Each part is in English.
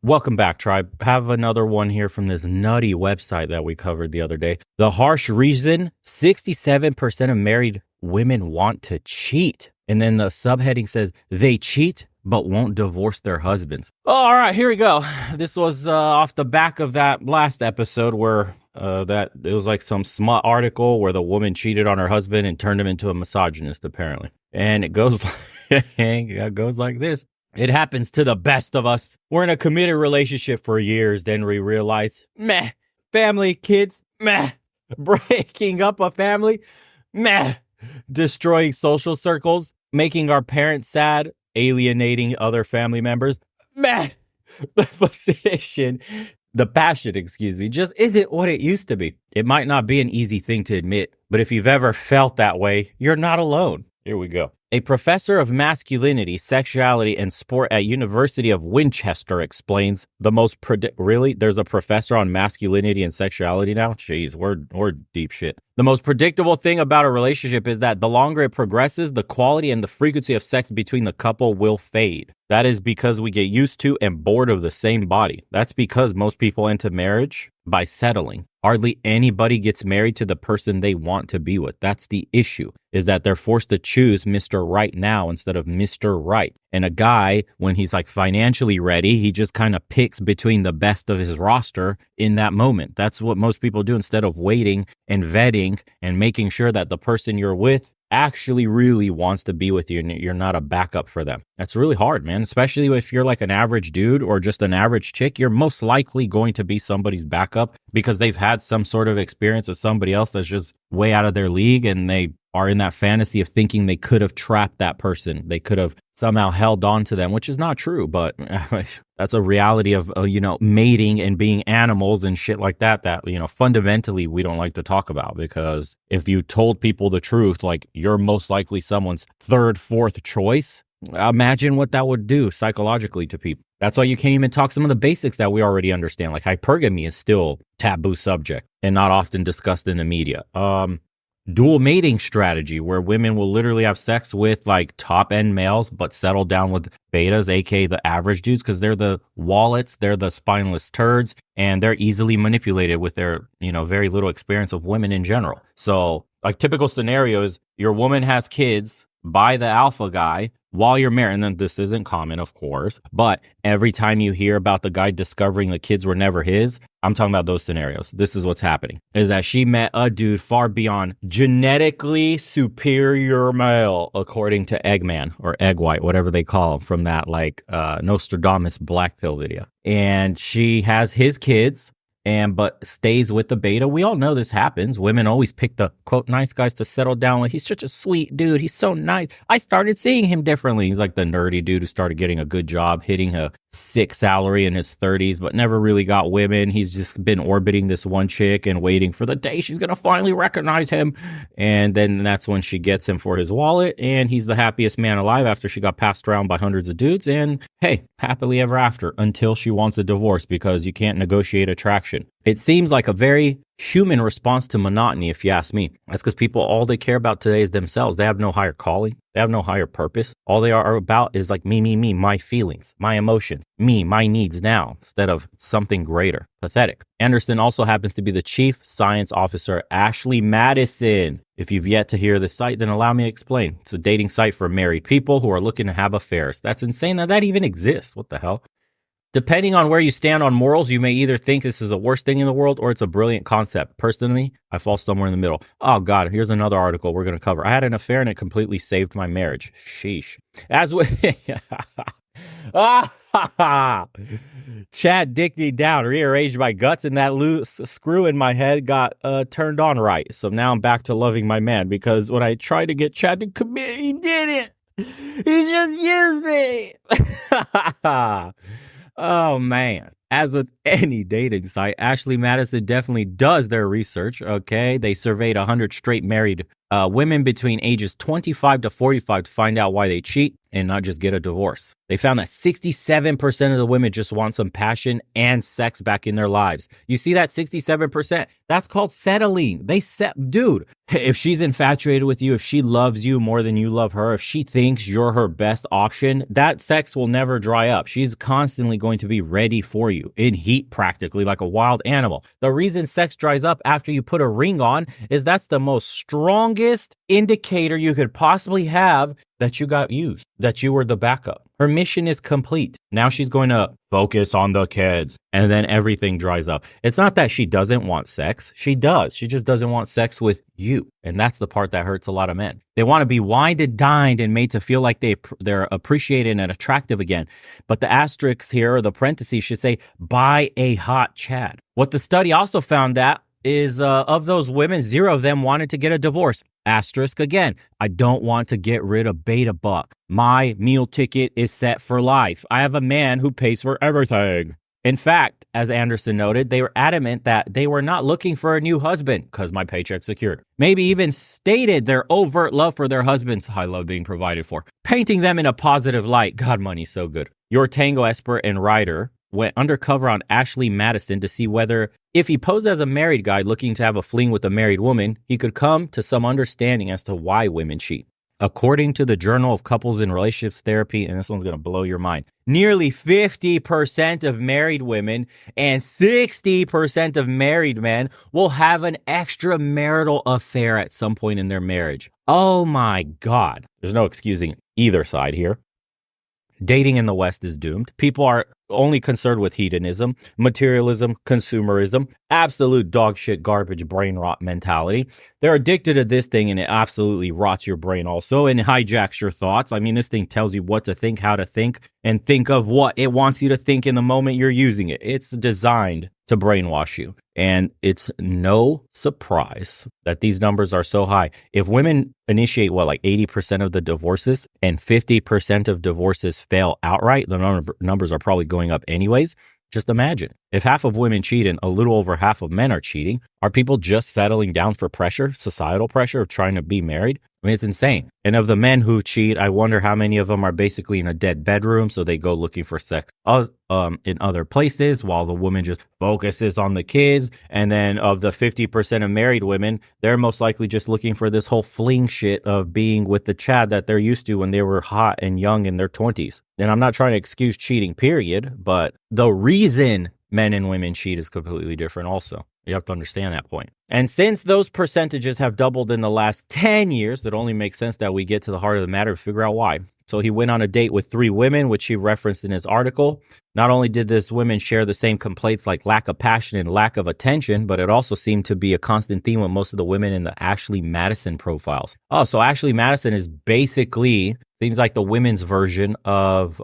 Welcome back, tribe. Have another one here from this nutty website that we covered the other day. The harsh reason 67% of married women want to cheat. And then the subheading says they cheat but won't divorce their husbands. All right, here we go. This was off the back of that last episode where that it was like some smut article where the woman cheated on her husband and turned him into a misogynist, apparently. And it goes it goes like this. It happens to the best of us. We're in a committed relationship for years. Then we realize, meh, family, kids, meh, breaking up a family, meh, destroying social circles, making our parents sad, alienating other family members, meh. The passion, just isn't what it used to be. It might not be an easy thing to admit, but if you've ever felt that way, you're not alone. Here we go. A professor of masculinity, sexuality, and sport at University of Winchester explains the most really? There's a professor on masculinity and sexuality now? Jeez, we're deep shit. The most predictable thing about a relationship is that the longer it progresses, the quality and the frequency of sex between the couple will fade. That is because we get used to and bored of the same body. That's because most people enter marriage by settling. Hardly anybody gets married to the person they want to be with. That's the issue, is that they're forced to choose Mr. Right now instead of Mr. Right. And a guy, when he's like financially ready, he just kind of picks between the best of his roster in that moment. That's what most people do instead of waiting and vetting and making sure that the person you're with actually really wants to be with you and you're not a backup for them. That's really hard, man, especially if you're like an average dude or just an average chick. You're most likely going to be somebody's backup because they've had some sort of experience with somebody else that's just way out of their league, and they are in that fantasy of thinking they could have trapped that person. They could have somehow held on to them, which is not true, but that's a reality of, mating and being animals and shit like that, fundamentally we don't like to talk about, because if you told people the truth, like you're most likely someone's third, fourth choice, imagine what that would do psychologically to people. That's why you can't even talk some of the basics that we already understand. Like hypergamy is still taboo subject and not often discussed in the media. Dual mating strategy, where women will literally have sex with like top end males, but settle down with betas, aka the average dudes, because they're the wallets, they're the spineless turds, and they're easily manipulated with their, very little experience of women in general. So like typical scenario is your woman has kids by the alpha guy while you're married. And then this isn't common, of course, but every time you hear about the guy discovering the kids were never his, I'm talking about those scenarios. This is what's happening, is that she met a dude far beyond genetically superior male, according to Eggman or Egg White, whatever they call him, from that Nostradamus black pill video. And she has his kids, but stays with the beta. We all know this happens. Women always pick the quote nice guys to settle down with. He's such a sweet dude. He's so nice. I started seeing him differently. He's like the nerdy dude who started getting a good job, hitting a sick salary in his 30s, but never really got women. He's just been orbiting this one chick and waiting for the day she's going to finally recognize him. And then that's when she gets him for his wallet. And he's the happiest man alive after she got passed around by hundreds of dudes. And hey, happily ever after, until she wants a divorce because you can't negotiate attraction. It seems like a very human response to monotony, if you ask me. That's because people, all they care about today is themselves. They have no higher calling. They have no higher purpose. All they are about is like me, my feelings, my emotions, me, my needs now, instead of something greater. Pathetic. Anderson also happens to be the chief science officer at Ashley Madison. If you've yet to hear the site, then allow me to explain. It's a dating site for married people who are looking to have affairs. That's insane that even exists. What the hell? Depending on where you stand on morals, you may either think this is the worst thing in the world or it's a brilliant concept. Personally, I fall somewhere in the middle. Oh God, here's another article we're going to cover. I had an affair and it completely saved my marriage. Sheesh. As with Chad dicked me down, rearranged my guts, and that loose screw in my head got turned on right. So now I'm back to loving my man, because when I tried to get Chad to commit, he didn't. He just used me. Oh, man. As with any dating site, Ashley Madison definitely does their research, okay? They surveyed 100 straight married women between ages 25 to 45 to find out why they cheat. and not just get a divorce. They found that 67% of the women just want some passion and sex back in their lives. You see that 67%? That's called settling. Dude, if she's infatuated with you, if she loves you more than you love her, if she thinks you're her best option, that sex will never dry up. She's constantly going to be ready for you in heat, practically like a wild animal. The reason sex dries up after you put a ring on is that's the most strongest indicator you could possibly have that you got used, that you were the backup. Her mission is complete. Now she's going to focus on the kids, and then everything dries up. It's not that she doesn't want sex. She does. She just doesn't want sex with you. And that's the part that hurts a lot of men. They want to be wined and dined and made to feel like they're appreciated and attractive again. But the asterisks here, or the parentheses, should say, buy a hot Chad. What the study also found out is of those women, 0 of them wanted to get a divorce. Asterisk again, I don't want to get rid of Beta Buck. My meal ticket is set for life. I have a man who pays for everything. In fact, as Anderson noted, they were adamant that they were not looking for a new husband because my paycheck's secured. Maybe even stated their overt love for their husbands. I love being provided for. Painting them in a positive light. God, money's so good. Your tango expert and writer went undercover on Ashley Madison to see whether, if he posed as a married guy looking to have a fling with a married woman, he could come to some understanding as to why women cheat. According to the Journal of Couples and Relationships Therapy, and this one's going to blow your mind, nearly 50% of married women and 60% of married men will have an extramarital affair at some point in their marriage. Oh my God. There's no excusing either side here. Dating in the West is doomed. People are only concerned with hedonism, materialism, consumerism, absolute dog shit, garbage, brain rot mentality. They're addicted to this thing, and it absolutely rots your brain also and hijacks your thoughts. I mean, this thing tells you what to think, how to think, and think of what it wants you to think in the moment you're using it. It's designed to brainwash you. And it's no surprise that these numbers are so high. If women initiate like 80% of the divorces and 50% of divorces fail outright, the numbers are probably going up anyways. Just imagine if half of women cheat and a little over half of men are cheating, are people just settling down for pressure, societal pressure of trying to be married? I mean, it's insane. And of the men who cheat, I wonder how many of them are basically in a dead bedroom. So they go looking for sex in other places while the woman just focuses on the kids. And then of the 50% of married women, they're most likely just looking for this whole fling shit of being with the Chad that they're used to when they were hot and young in their 20s. And I'm not trying to excuse cheating, period. But the reason men and women cheat is completely different also. You have to understand that point. And since those percentages have doubled in the last 10 years, that only makes sense that we get to the heart of the matter to figure out why. So he went on a date with 3 women, which he referenced in his article. Not only did this women share the same complaints like lack of passion and lack of attention, but it also seemed to be a constant theme with most of the women in the Ashley Madison profiles. Oh, so Ashley Madison is basically, seems like the women's version of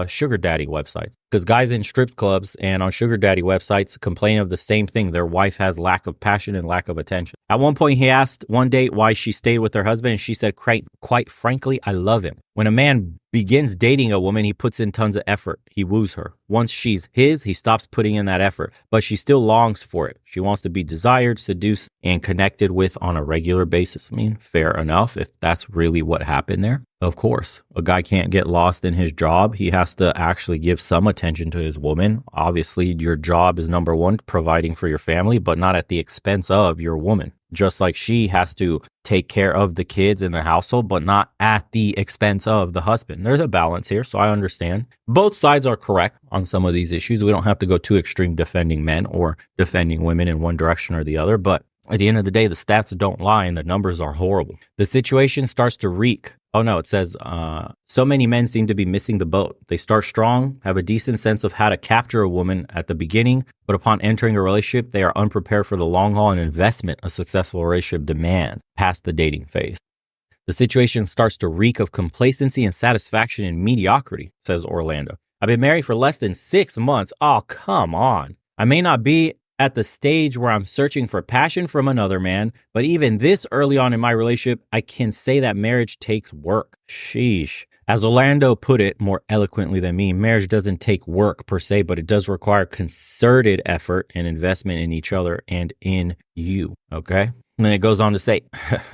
sugar daddy websites. Because guys in strip clubs and on sugar daddy websites complain of the same thing. Their wife has lack of passion and lack of attention. At one point, he asked one date why she stayed with her husband, and she said, quite frankly, I love him. When a man begins dating a woman, he puts in tons of effort. He woos her. Once she's his, he stops putting in that effort, but she still longs for it. She wants to be desired, seduced, and connected with on a regular basis. I mean, fair enough if that's really what happened there. Of course, a guy can't get lost in his job. He has to actually give some attention to his woman. Obviously, your job is number one, providing for your family, but not at the expense of your woman. Just like she has to take care of the kids in the household, but not at the expense of the husband. There's a balance here, so I understand. Both sides are correct on some of these issues. We don't have to go too extreme defending men or defending women in one direction or the other, but at the end of the day, the stats don't lie and the numbers are horrible. The situation starts to reek. Oh no, it says, so many men seem to be missing the boat. They start strong, have a decent sense of how to capture a woman at the beginning, but upon entering a relationship, they are unprepared for the long haul and investment a successful relationship demands past the dating phase. The situation starts to reek of complacency and satisfaction and mediocrity, says Orlando. I've been married for less than 6 months. Oh, come on. I may not be at the stage where I'm searching for passion from another man, but even this early on in my relationship, I can say that marriage takes work. Sheesh. As Orlando put it more eloquently than me, marriage doesn't take work per se, but it does require concerted effort and investment in each other and in you. Okay? And then it goes on to say,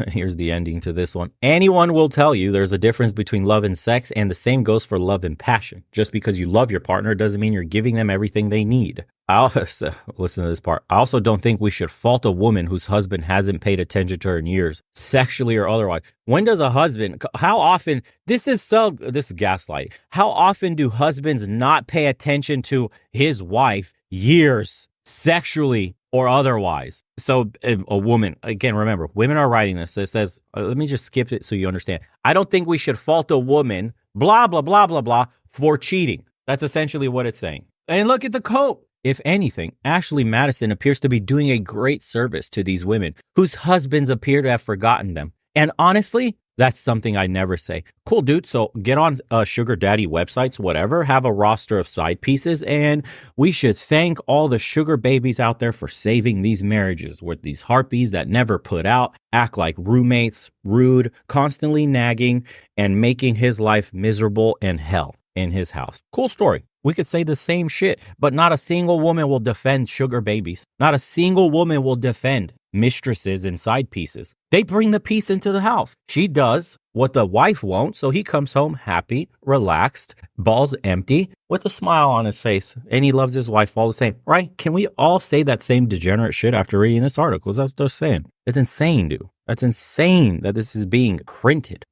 here's the ending to this one. Anyone will tell you there's a difference between love and sex, and the same goes for love and passion. Just because you love your partner doesn't mean you're giving them everything they need. Listen to this part. I also don't think we should fault a woman whose husband hasn't paid attention to her in years, sexually or otherwise. When does a husband, how often, this is gaslighting. How often do husbands not pay attention to his wife years, sexually or otherwise? So a woman, again, remember, women are writing this. It says, let me just skip it so you understand. I don't think we should fault a woman, blah, blah, blah, blah, blah, for cheating. That's essentially what it's saying. And look at the quote. If anything, Ashley Madison appears to be doing a great service to these women whose husbands appear to have forgotten them. And honestly, that's something I never say. Cool, dude. So get on sugar daddy websites, whatever, have a roster of side pieces. And we should thank all the sugar babies out there for saving these marriages with these harpies that never put out, act like roommates, rude, constantly nagging, and making his life miserable and hell in his house. Cool story. We could say the same shit, but not a single woman will defend sugar babies. Not a single woman will defend mistresses and side pieces. They bring the peace into the house. She does what the wife won't, so he comes home happy, relaxed, balls empty, with a smile on his face, and he loves his wife all the same, right? Can we all say that same degenerate shit after reading this article? That's what they're saying. It's insane, dude. That's insane that this is being printed.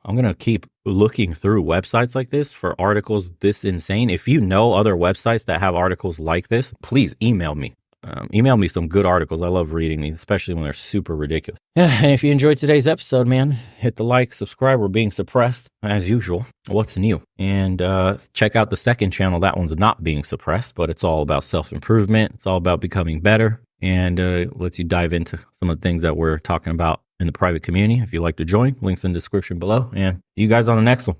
I'm going to keep looking through websites like this for articles this insane. If you know other websites that have articles like this, please email me. Email me some good articles. I love reading these, especially when they're super ridiculous. And if you enjoyed today's episode, man, hit the like, subscribe. We're being suppressed as usual. What's new? And check out the second channel. That one's not being suppressed, but it's all about self-improvement. It's all about becoming better, and lets you dive into some of the things that we're talking about in the private community. If you'd like to join, links in the description below. And see you guys on the next one.